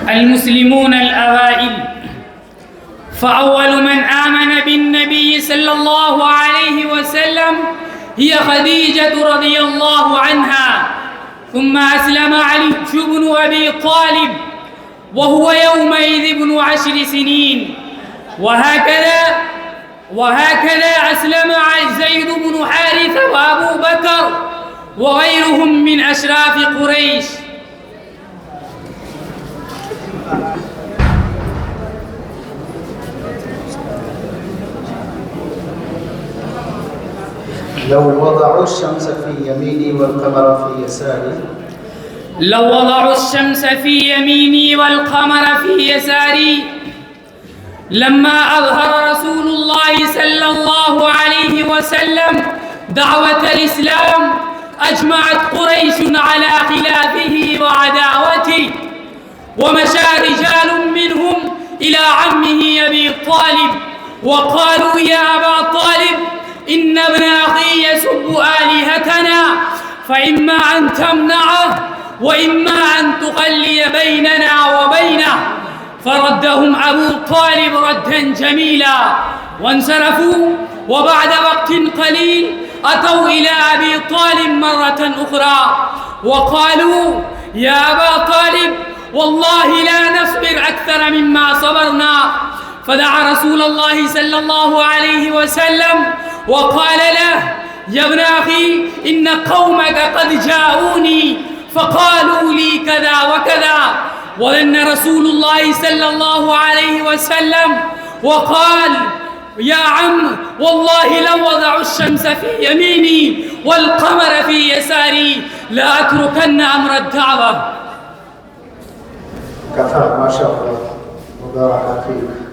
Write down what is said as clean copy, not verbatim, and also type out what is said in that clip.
المسلمون الأوائل. فأول من آمن بالنبي صلى الله عليه وسلم هي خديجة رضي الله عنها، ثم أسلم علي بن أبي طالب وهو يومئذ ابن 10 سنين، وهكذا أسلم زيد بن حارثة وأبو بكر وغيرهم من أشراف قريش. لو وضعوا الشمس في يميني والقمر في يساري لو وضعوا الشمس في يميني والقمر في يساري لما أظهر رسول الله صلى الله عليه وسلم دعوة الإسلام أجمعت قريش على خلافه وعداوته، ومشى رجال منهم إلى عمه أبي طالب وقالوا: يا أبا طالب، إن ابن أخي يسب آلهتنا، فإما أن تمنعه وإما أن تخلي بيننا وبينه. فردهم أبو طالب ردا جميلا وانصرفوا، وبعد وقت قليل أتوا إلى أبي طالب مرة أخرى وقالوا: يا أبا طالب، والله لا نصبر أكثر مما صبرنا. فدعا رسول الله صلى الله عليه وسلم وقال له: يا ابن أخي، إن قومك قد جاءوني فقالوا لي كذا وكذا. وظن رسول الله صلى الله عليه وسلم وقال: يا عم، والله لو وضعوا الشمس في يميني والقمر في يساري لا أتركن أمر الدعوة. كفى ما شاء الله، وبارك فيك.